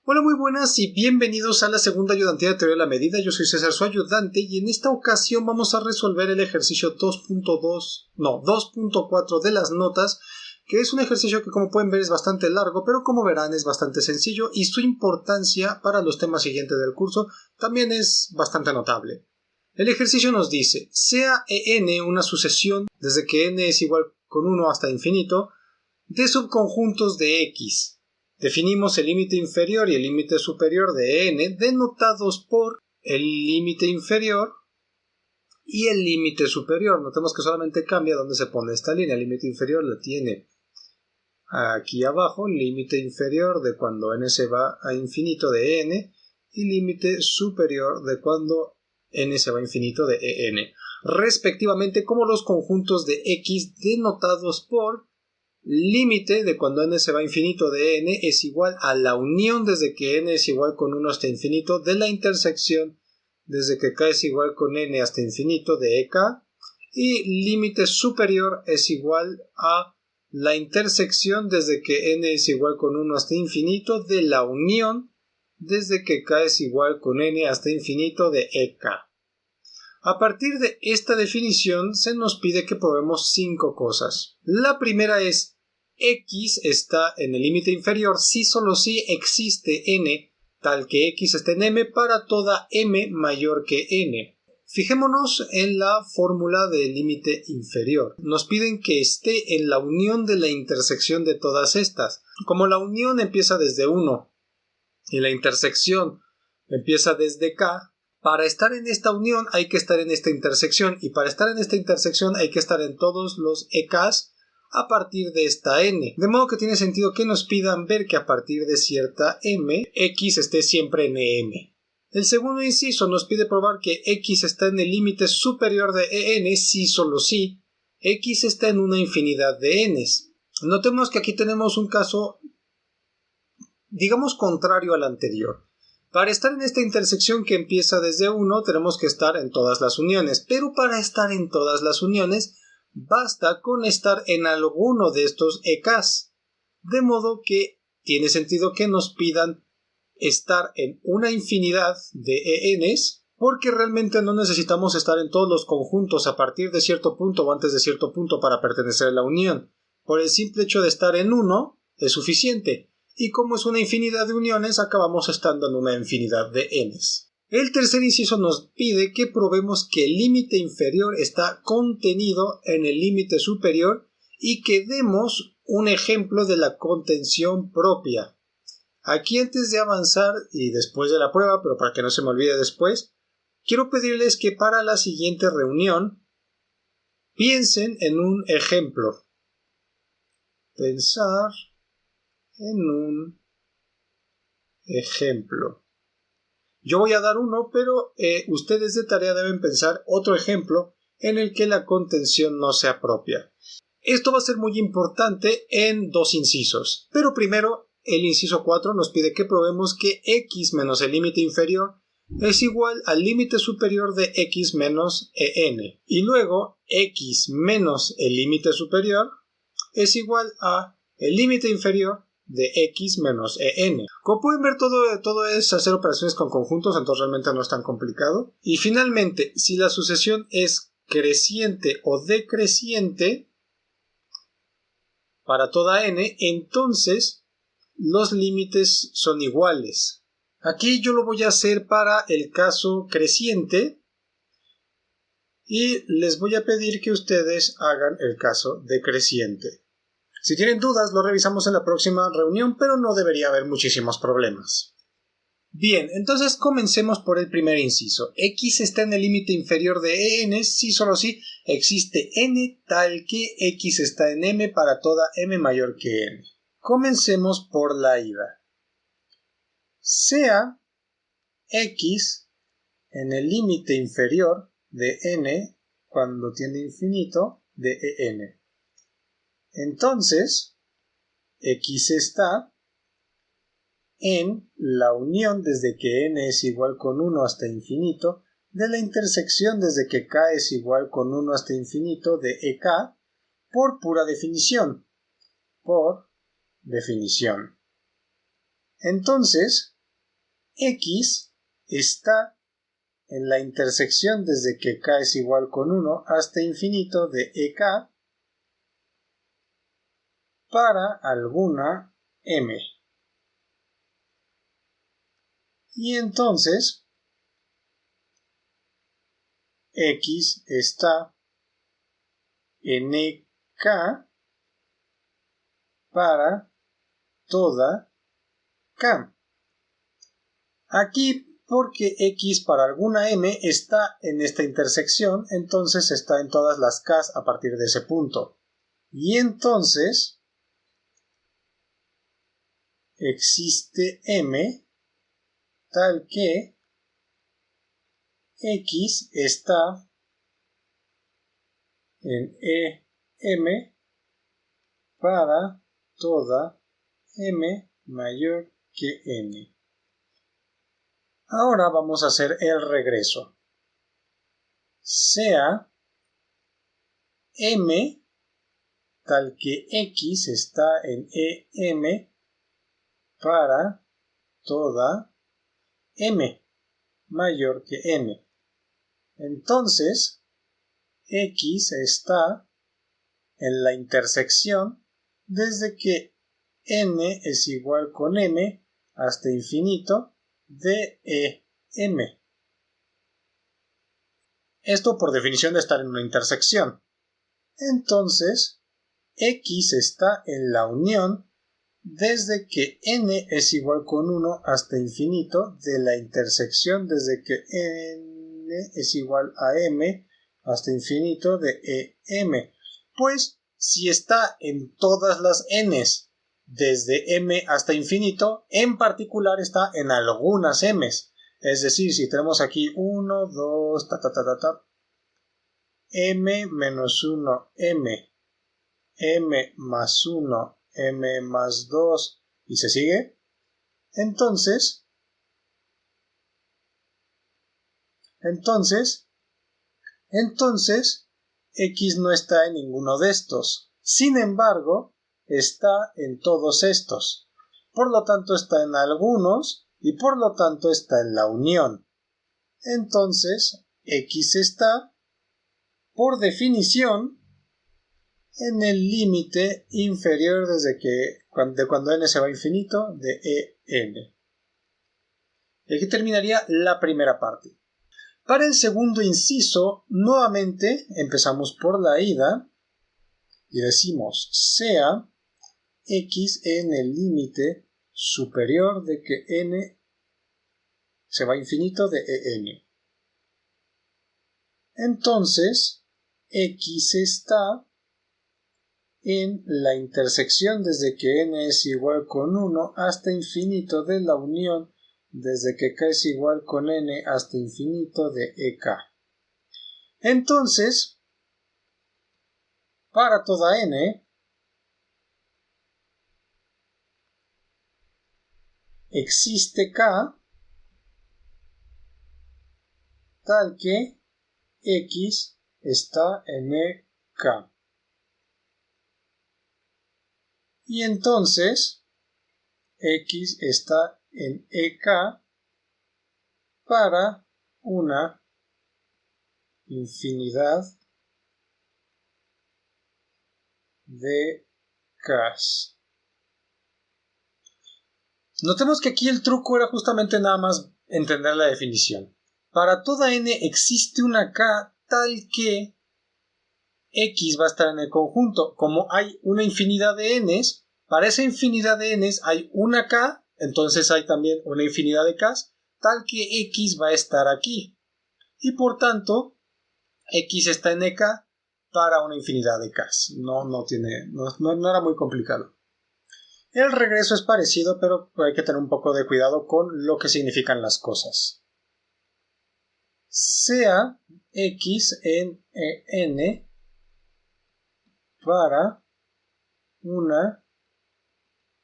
Hola, muy buenas y bienvenidos a la segunda ayudantía de teoría de la medida. Yo soy César, su ayudante, y en esta ocasión vamos a resolver el ejercicio 2.4 de las notas, que es un ejercicio que, como pueden ver, es bastante largo, pero como verán es bastante sencillo y su importancia para los temas siguientes del curso también es bastante notable. El ejercicio nos dice, sea n una sucesión desde que n es igual con 1 hasta infinito de subconjuntos de x. Definimos el límite inferior y el límite superior de n denotados por el límite inferior y el límite superior. Notemos que solamente cambia donde se pone esta línea. El límite inferior la tiene aquí abajo, límite inferior de cuando n se va a infinito de n y límite superior de cuando n se va a infinito de en, respectivamente como los conjuntos de x denotados por límite de cuando n se va a infinito de n es igual a la unión desde que n es igual con 1 hasta infinito de la intersección desde que k es igual con n hasta infinito de ek, y límite superior es igual a la intersección desde que n es igual con 1 hasta infinito de la unión desde que k es igual con n hasta infinito de ek. A partir de esta definición se nos pide que probemos 5 cosas. La primera es x está en el límite inferior si solo si existe n tal que x esté en m para toda m mayor que n. Fijémonos en la fórmula del límite inferior. Nos piden que esté en la unión de la intersección de todas estas. Como la unión empieza desde 1 y la intersección empieza desde k, para estar en esta unión hay que estar en esta intersección, y para estar en esta intersección hay que estar en todos los EKs a partir de esta n. De modo que tiene sentido que nos pidan ver que a partir de cierta m, x esté siempre en em. El segundo inciso nos pide probar que x está en el límite superior de en si solo si x está en una infinidad de n's. Notemos que aquí tenemos un caso, digamos, contrario al anterior. Para estar en esta intersección que empieza desde 1 tenemos que estar en todas las uniones, pero para estar en todas las uniones basta con estar en alguno de estos EKs, de modo que tiene sentido que nos pidan estar en una infinidad de ENs, porque realmente no necesitamos estar en todos los conjuntos a partir de cierto punto o antes de cierto punto para pertenecer a la unión. Por el simple hecho de estar en uno es suficiente, y como es una infinidad de uniones acabamos estando en una infinidad de n's. El tercer inciso nos pide que probemos que el límite inferior está contenido en el límite superior y que demos un ejemplo de la contención propia. Aquí, antes de avanzar y después de la prueba, pero para que no se me olvide después, quiero pedirles que para la siguiente reunión piensen en un ejemplo. Pensar en un ejemplo. Yo voy a dar uno, pero ustedes de tarea deben pensar otro ejemplo en el que la contención no sea propia. Esto va a ser muy importante en dos incisos, pero primero el inciso 4 nos pide que probemos que x menos el límite inferior es igual al límite superior de x menos en, y luego x menos el límite superior es igual a el límite inferior de x menos en. Como pueden ver, todo es hacer operaciones con conjuntos, entonces realmente no es tan complicado. Y finalmente, si la sucesión es creciente o decreciente para toda n, entonces los límites son iguales. Aquí yo lo voy a hacer para el caso creciente y les voy a pedir que ustedes hagan el caso decreciente. Si tienen dudas, lo revisamos en la próxima reunión, pero no debería haber muchísimos problemas. Bien, entonces comencemos por el primer inciso. X está en el límite inferior de en si solo si existe n tal que x está en m para toda m mayor que n. Comencemos por la ida. Sea x en el límite inferior de n cuando tiene infinito de en. Entonces, x está en la unión desde que n es igual con 1 hasta infinito de la intersección desde que k es igual con 1 hasta infinito de ek por pura definición. Entonces, X está en la intersección desde que k es igual con 1 hasta infinito de EK para alguna m. Y entonces X está en EK para toda k. Aquí, porque X para alguna m está en esta intersección, entonces está en todas las k a partir de ese punto. Y entonces existe m tal que X está en EM para toda m mayor que n. Ahora vamos a hacer el regreso. Sea m tal que X está en EM para toda m mayor que n. Entonces, X está en la intersección desde que n es igual con m hasta infinito de EM. Esto por definición de estar en una intersección. Entonces, X está en la unión desde que n es igual con 1 hasta infinito de la intersección desde que n es igual a m hasta infinito de EM. Pues si está en todas las n's desde m hasta infinito, en particular está en algunas m's. Es decir, si tenemos aquí 1, 2, m menos 1, m más 1, m más 2 y se sigue, entonces X no está en ninguno de estos. Sin embargo, está en todos estos. Por lo tanto, está en algunos y por lo tanto está en la unión. Entonces, X está, por definición, en el límite inferior de cuando n se va a infinito de EN. Y aquí terminaría la primera parte. Para el segundo inciso, nuevamente empezamos por la ida y decimos sea X en el límite superior de que n se va a infinito de EN. Entonces, X está en la intersección desde que n es igual con 1 hasta infinito de la unión desde que k es igual con n hasta infinito de EK. Entonces, para toda n, existe k tal que X está en EK. Y entonces, X está en EK para una infinidad de Ks. Notemos que aquí el truco era justamente nada más entender la definición. Para toda n existe una k tal que X va a estar en el conjunto. Como hay una infinidad de n's, para esa infinidad de n's hay una k, entonces hay también una infinidad de k's, tal que X va a estar aquí. Y por tanto, X está en EK para una infinidad de k's. No era muy complicado. El regreso es parecido, pero hay que tener un poco de cuidado con lo que significan las cosas. Sea X en n para una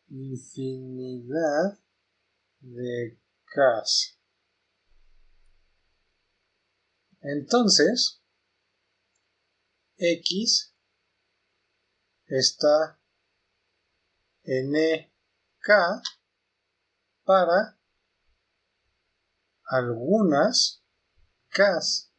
infinidad de k's. Entonces, X está en EK para algunas Ks.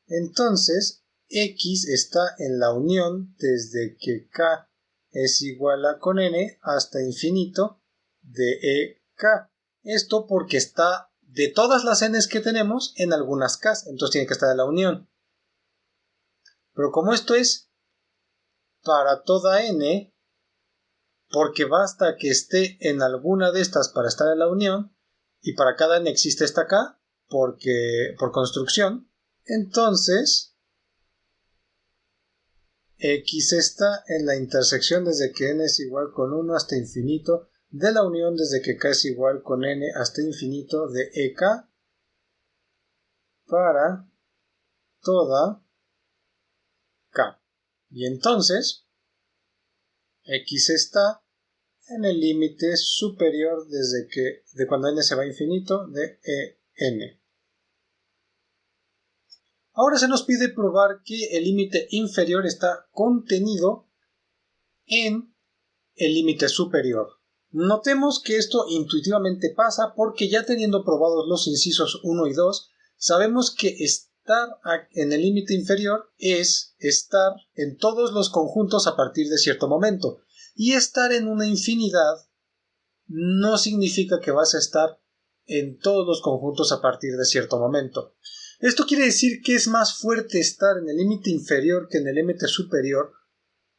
Entonces, X está en la unión desde que K es igual a con N hasta infinito de EK. Esto porque está de todas las Ns que tenemos en algunas Ks, entonces tiene que estar en la unión. Pero como esto es para toda N, porque basta que esté en alguna de estas para estar en la unión, y para cada N existe esta K, por construcción, entonces X está en la intersección desde que N es igual con 1 hasta infinito de la unión desde que K es igual con N hasta infinito de EK para toda K. Y entonces X está en el límite superior de cuando N se va a infinito de EN. Ahora se nos pide probar que el límite inferior está contenido en el límite superior. Notemos que esto intuitivamente pasa porque ya teniendo probados los incisos 1 y 2, sabemos que estar en el límite inferior es estar en todos los conjuntos a partir de cierto momento. Y estar en una infinidad no significa que vas a estar en todos los conjuntos a partir de cierto momento. Esto quiere decir que es más fuerte estar en el límite inferior que en el límite superior,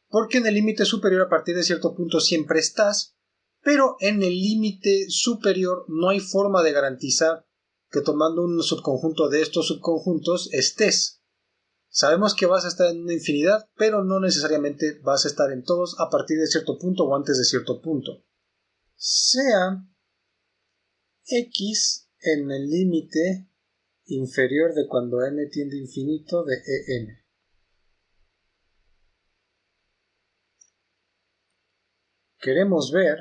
porque en el límite superior a partir de cierto punto siempre estás, pero en el límite superior no hay forma de garantizar que tomando un subconjunto de estos subconjuntos estés. Sabemos que vas a estar en una infinidad, pero no necesariamente vas a estar en todos a partir de cierto punto o antes de cierto punto. Sea X en el límite inferior de cuando N tiende a infinito de EN. Queremos ver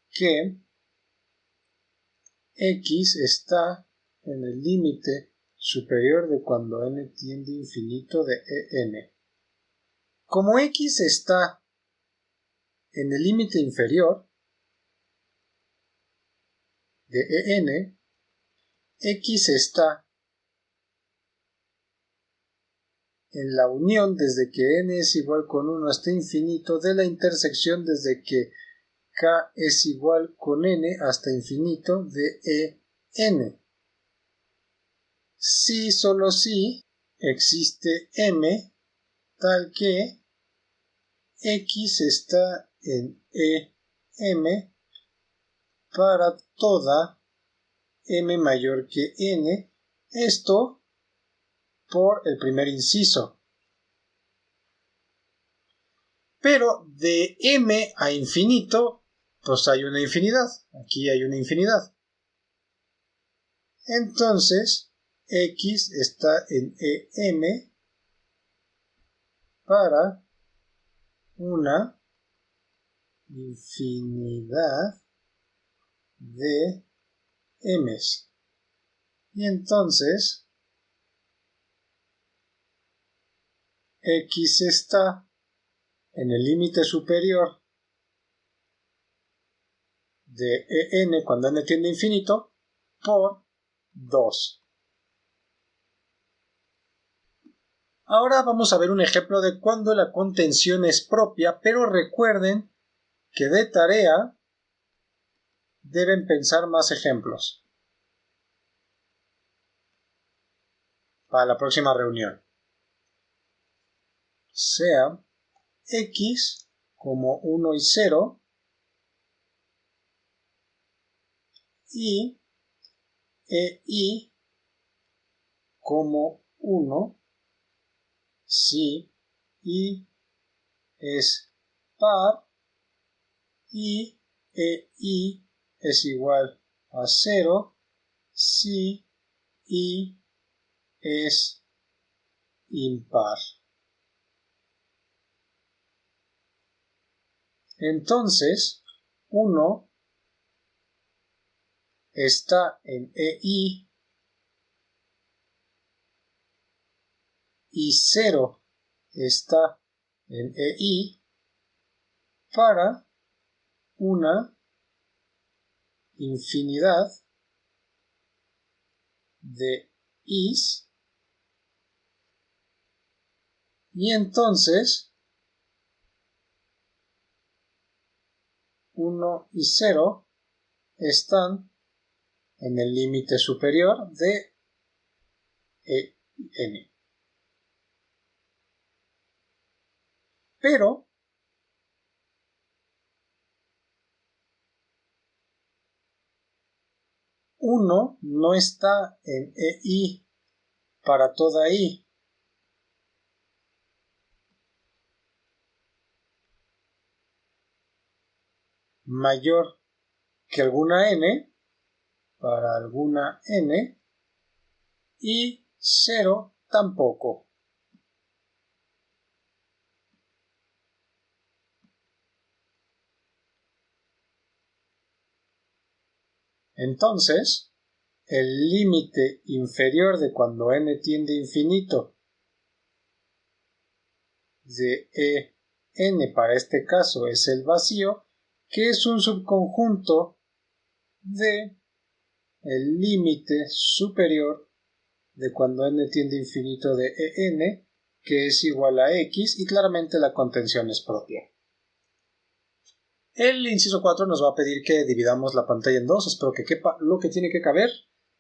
que X está en el límite superior de cuando N tiende a infinito de EN. Como X está en el límite inferior de EN, X está en la unión desde que N es igual con 1 hasta infinito de la intersección desde que K es igual con N hasta infinito de EN. Si, solo si, existe M tal que X está en EM para toda M mayor que N, esto por el primer inciso. Pero de M a infinito, pues hay una infinidad. Aquí hay una infinidad. Entonces, X está en EM para una infinidad de M's. Y entonces, X está en el límite superior de EN cuando N tiende a infinito por 2. Ahora vamos a ver un ejemplo de cuando la contención es propia, pero recuerden que de tarea deben pensar más ejemplos para la próxima reunión. Sea X como 1 y 0 y EI como 1 si I es par y EI es igual a 0 si I es impar. Entonces, 1 está en EI y 0 está en EI para una infinidad de i's y entonces 1 y 0 están en el límite superior de e y n. Pero uno no está en EI para toda I. Mayor que alguna n para alguna n y 0 tampoco. Entonces, el límite inferior de cuando n tiende a infinito de en para este caso es el vacío, que es un subconjunto de el límite superior de cuando n tiende a infinito de en, que es igual a x, y claramente la contención es propia. El inciso 4 nos va a pedir que dividamos la pantalla en dos, espero que quepa lo que tiene que caber.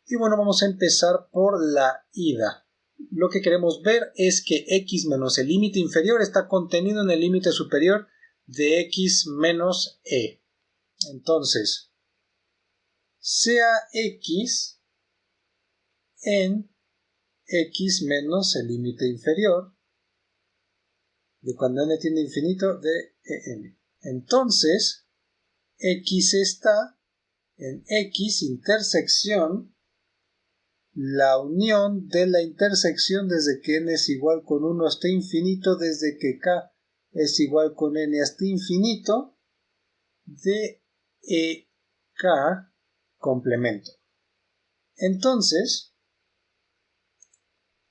Y bueno, vamos a empezar por la ida. Lo que queremos ver es que x menos el límite inferior está contenido en el límite superior de x menos e. Entonces, sea x en x menos el límite inferior de cuando n tiende a infinito de en. Entonces, x está en x intersección la unión de la intersección desde que n es igual con 1 hasta infinito, desde que k es igual con n hasta infinito, de k complemento. Entonces,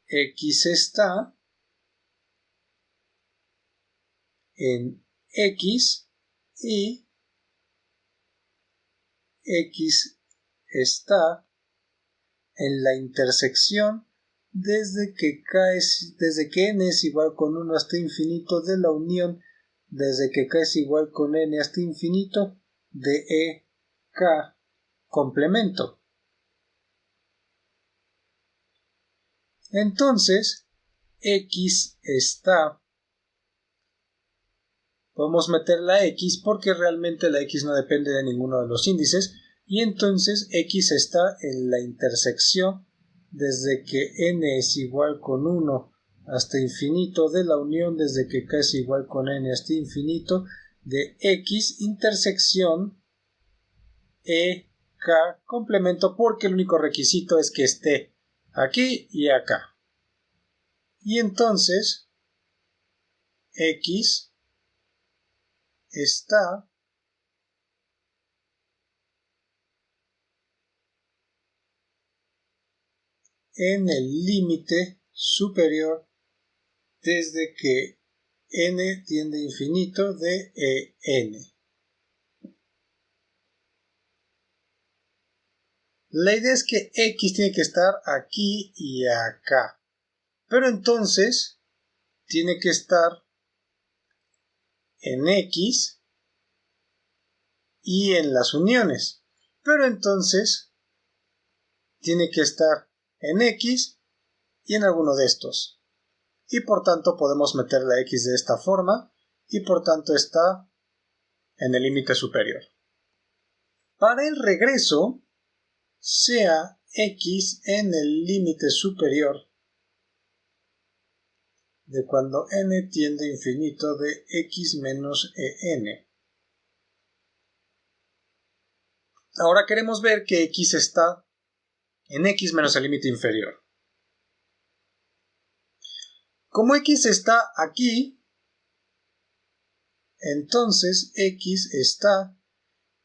x está en x y x está en la intersección desde que n es igual con 1 hasta infinito de la unión desde que k es igual con n hasta infinito de k complemento. Entonces, x está, podemos meter la x porque realmente la x no depende de ninguno de los índices, y entonces x está en la intersección desde que n es igual con 1 hasta infinito de la unión desde que k es igual con n hasta infinito de x intersección k complemento, porque el único requisito es que esté aquí y acá. Y entonces x está en el límite superior desde que n tiende a infinito de en. La idea es que x tiene que estar aquí y acá, pero entonces tiene que estar en x y en las uniones, pero entonces tiene que estar en x y en alguno de estos, y por tanto podemos meter la x de esta forma y por tanto está en el límite superior. Para el regreso, sea x en el límite superior de cuando n tiende a infinito de x menos en. Ahora queremos ver que x está en x menos el límite inferior. Como x está aquí, entonces x está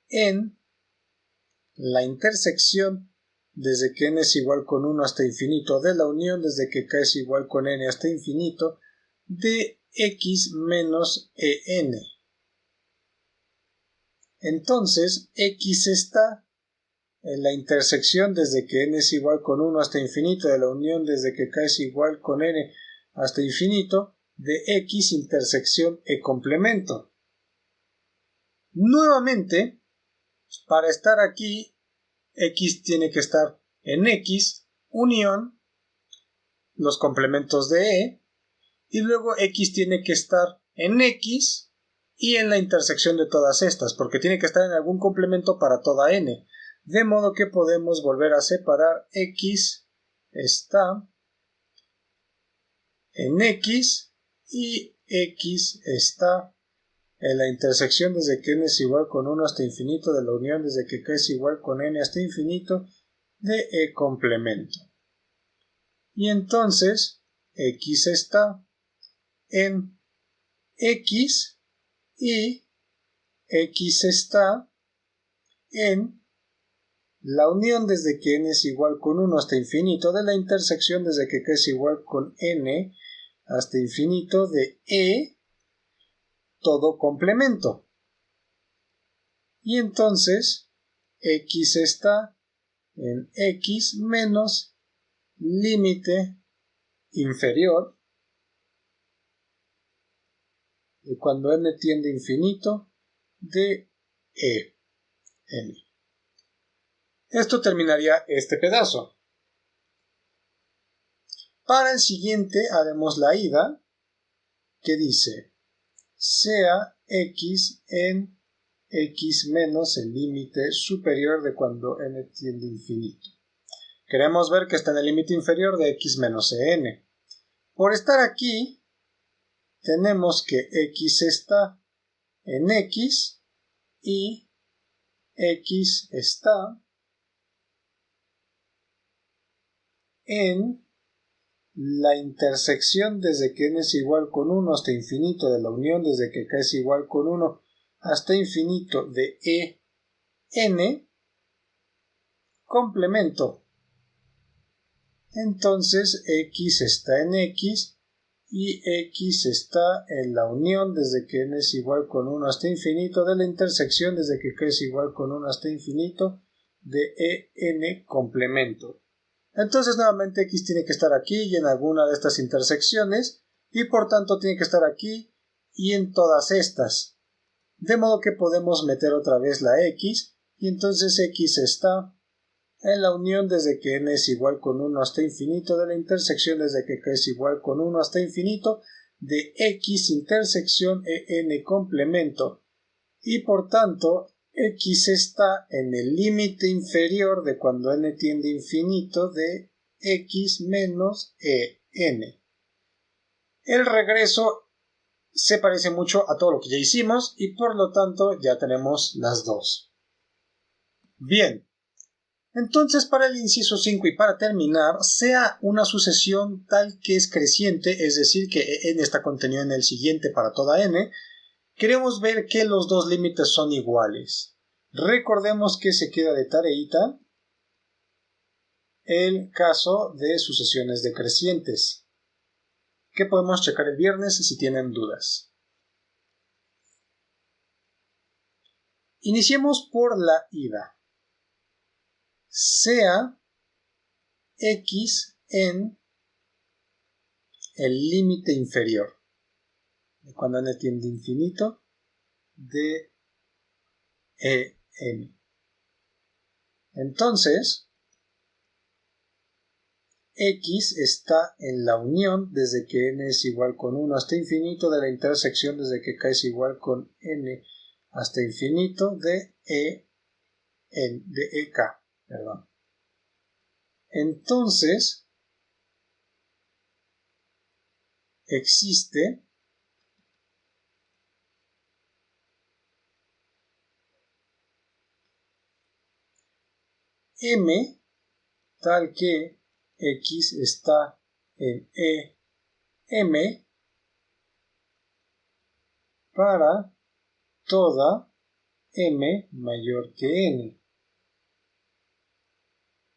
en la intersección desde que n es igual con 1 hasta infinito de la unión desde que k es igual con n hasta infinito de x menos en. Entonces x está en la intersección desde que n es igual con 1 hasta infinito de la unión desde que k es igual con n hasta infinito de x intersección e complemento. Nuevamente, para estar aquí, x tiene que estar en x, unión, los complementos de e, y luego x tiene que estar en x y en la intersección de todas estas, porque tiene que estar en algún complemento para toda n. De modo que podemos volver a separar x está en x y x está en la intersección desde que n es igual con 1 hasta infinito de la unión desde que k es igual con n hasta infinito de e complemento. Y entonces x está en x y x está en la unión desde que n es igual con 1 hasta infinito de la intersección desde que k es igual con n hasta infinito de e todo complemento. Y entonces x está en x menos límite inferior de cuando n tiende a infinito de n. Esto terminaría este pedazo. Para el siguiente haremos la ida, que dice sea x en x menos el límite superior de cuando n tiende a infinito. Queremos ver que está en el límite inferior de x menos en. Por estar aquí, tenemos que x está en x y x está en la intersección desde que n es igual con 1 hasta infinito de la unión desde que k es igual con 1 hasta infinito de n complemento. Entonces x está en x y x está en la unión desde que n es igual con 1 hasta infinito de la intersección desde que k es igual con 1 hasta infinito de n complemento. Entonces nuevamente x tiene que estar aquí y en alguna de estas intersecciones y por tanto tiene que estar aquí y en todas estas. De modo que podemos meter otra vez la x y entonces x está en la unión desde que n es igual con 1 hasta infinito de la intersección desde que k es igual con 1 hasta infinito de x intersección en complemento y por tanto x está en el límite inferior de cuando n tiende a infinito de x menos en. El regreso se parece mucho a todo lo que ya hicimos y por lo tanto ya tenemos las dos. Bien, entonces para el inciso 5 y para terminar, sea una sucesión tal que es creciente, es decir que n está contenido en el siguiente para toda n, queremos ver que los dos límites son iguales. Recordemos que se queda de tareita el caso de sucesiones decrecientes, que podemos checar el viernes si tienen dudas. Iniciemos por la ida. Sea x en el límite inferior, cuando n tiende a infinito, de en. Entonces, x está en la unión desde que n es igual con 1 hasta infinito de la intersección desde que k es igual con n hasta infinito de ek. Perdón. Entonces, existe m tal que x está en em para toda m mayor que n.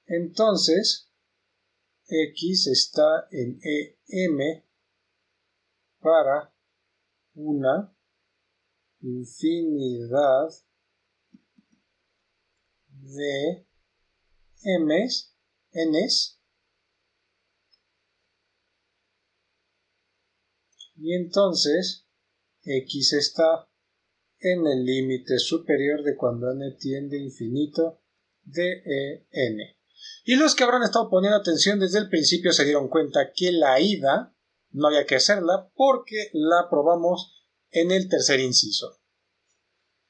Entonces, x está en em para una infinidad de m's, n's, y entonces x está en el límite superior de cuando n tiende a infinito de n. Y los que habrán estado poniendo atención desde el principio se dieron cuenta que la ida no había que hacerla porque la probamos en el tercer inciso.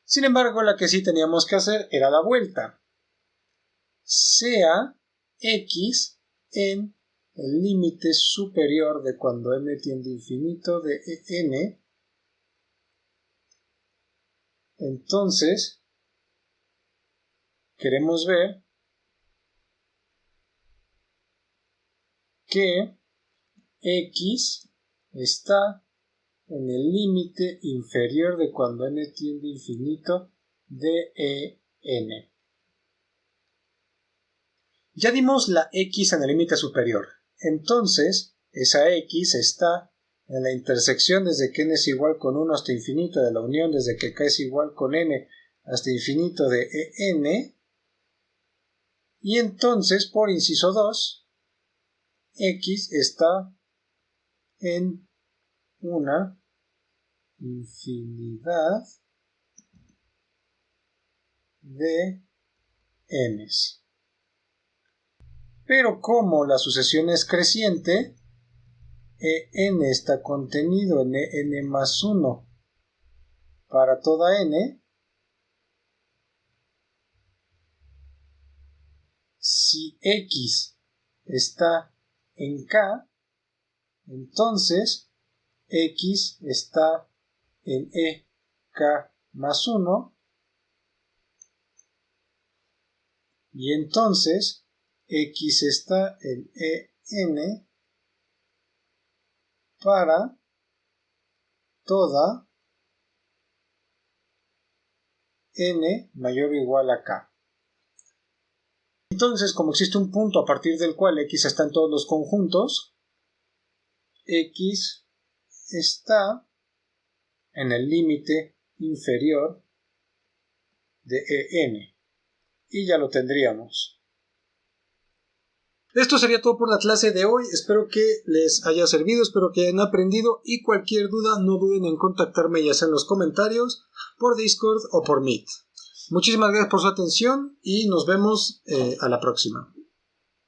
Sin embargo, la que sí teníamos que hacer era la vuelta. Sea x en el límite superior de cuando n tiende a infinito de n. Entonces, queremos ver que x está en el límite inferior de cuando n tiende a infinito de n. Ya dimos la x en el límite superior, entonces esa x está en la intersección desde que n es igual con 1 hasta infinito de la unión desde que k es igual con n hasta infinito de n, y entonces por inciso 2 x está en una infinidad de n's. Pero como la sucesión es creciente, n está contenido en n más 1 para toda n. Si x está en k, entonces x está en ek más 1, y entonces x está en en para toda n mayor o igual a k. Entonces, como existe un punto a partir del cual x está en todos los conjuntos, x está en el límite inferior de en, y ya lo tendríamos. Esto sería todo por la clase de hoy, espero que les haya servido, espero que hayan aprendido, y cualquier duda no duden en contactarme ya sea en los comentarios, por Discord o por Meet. Muchísimas gracias por su atención y nos vemos a la próxima.